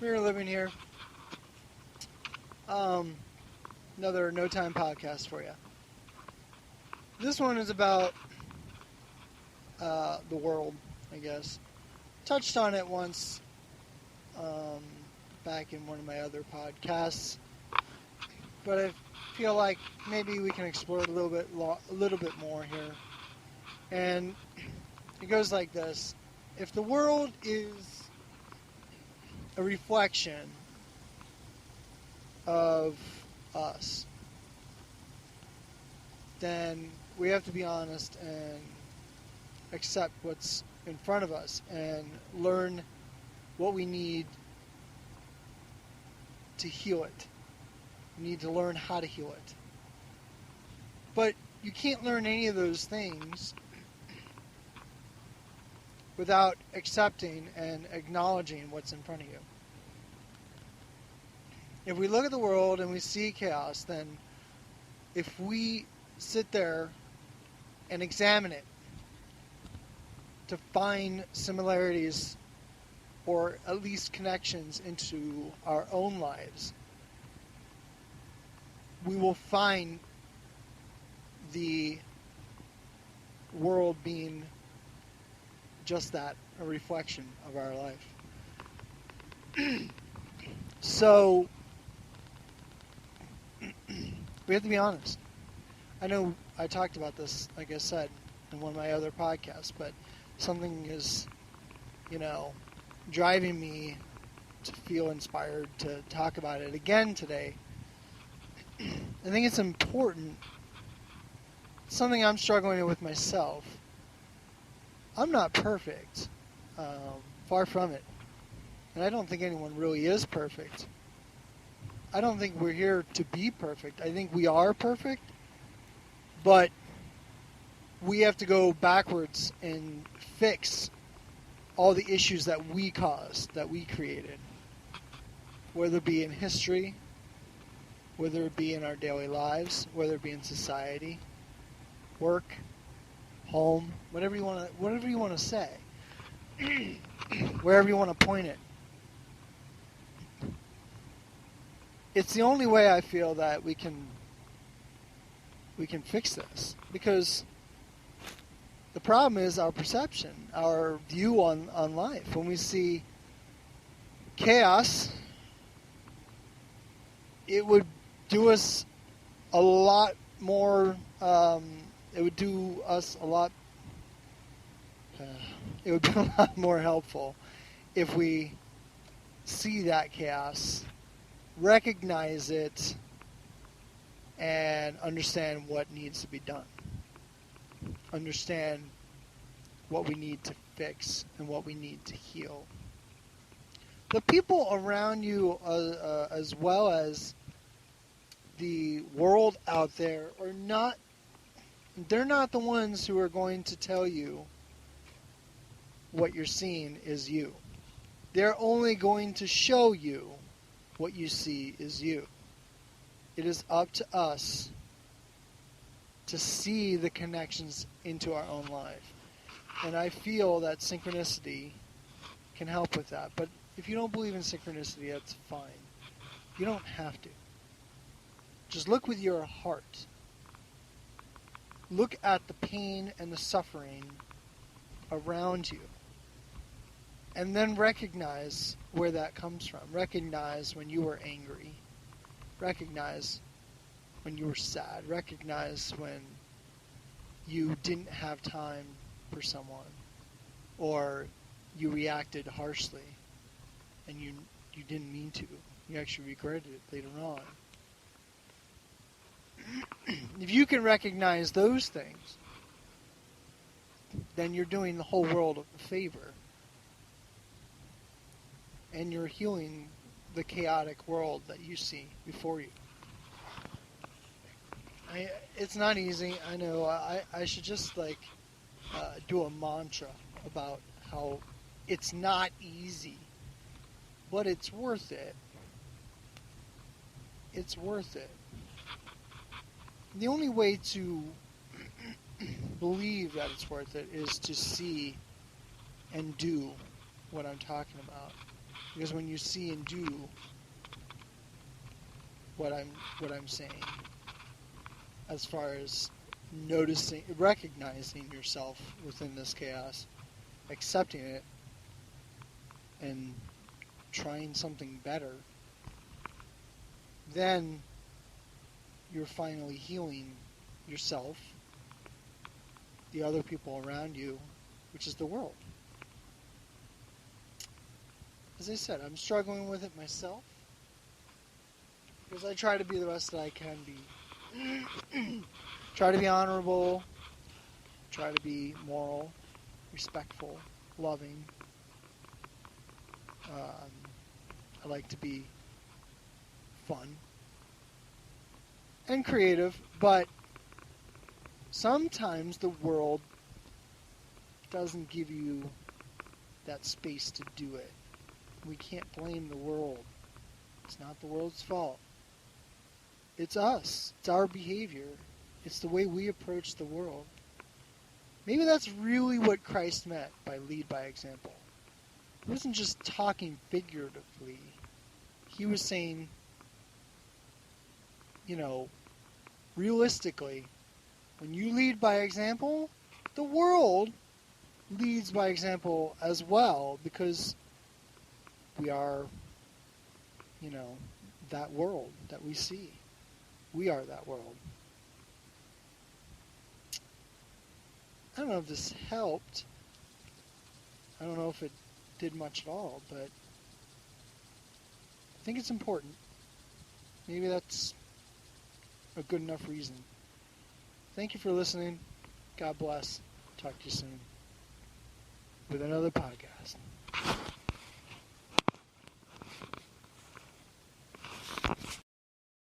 We're living here. Another No Time podcast for you. This one is about the world, I guess. Touched on it once back in one of my other podcasts, but I feel like maybe we can explore it a little bit more here. And it goes like this: if the world is a reflection of us, then we have to be honest and accept what's in front of us and learn what we need to heal it. We need to learn how to heal it. But you can't learn any of those things without accepting and acknowledging what's in front of you. If we look at the world and we see chaos, then if we sit there and examine it to find similarities or at least connections into our own lives, we will find the world being just that, a reflection of our life. So, we have to be honest. I know I talked about this, like I said, in one of my other podcasts, but something is, driving me to feel inspired to talk about it again today. I think it's important. It's something I'm struggling with myself. I'm not perfect. Far from it. And I don't think anyone really is perfect. I don't think we're here to be perfect. I think we are perfect, but we have to go backwards and fix all the issues that we caused, that we created, whether it be in history, whether it be in our daily lives, whether it be in society, work, home, whatever you want to say, wherever you want to point it. It's the only way I feel that we can fix this, because the problem is our perception, our view on life. When we see chaos, it would do us a lot more. It would do us a lot. It would be a lot more helpful if we see that chaos, recognize it, and understand what needs to be done. Understand what we need to fix and what we need to heal. The people around you, as well as the world out there, they're not the ones who are going to tell you what you're seeing is you. They're only going to show you what you see is you. It is up to us to see the connections into our own life. And I feel that synchronicity can help with that. But if you don't believe in synchronicity, that's fine. You don't have to. Just look with your heart. Look at the pain and the suffering around you. And then recognize where that comes from. Recognize when you were angry. Recognize when you were sad. Recognize when you didn't have time for someone, or you reacted harshly and you didn't mean to. You actually regretted it later on. If you can recognize those things, then you're doing the whole world a favor. And you're healing the chaotic world that you see before you. It's not easy. I know. I should just do a mantra about how it's not easy, but it's worth it. It's worth it. The only way to believe that it's worth it is to see and do what I'm talking about. Because when you see and do what I'm saying, as far as recognizing yourself within this chaos, accepting it, and trying something better, then you're finally healing yourself, the other people around you, which is the world. As I said, I'm struggling with it myself because I try to be the best that I can be. Try to be honorable, try to be moral, respectful, loving. I like to be fun and creative, but sometimes the world doesn't give you that space to do it. We can't blame the world. It's not the world's fault. It's us. It's our behavior. It's the way we approach the world. Maybe that's really what Christ meant by lead by example. He wasn't just talking figuratively. He was saying, realistically, when you lead by example, the world leads by example as well, because we are, that world that we see. We are that world. I don't know if this helped. I don't know if it did much at all, but I think it's important. Maybe that's a good enough reason. Thank you for listening. God bless. Talk to you soon with another podcast.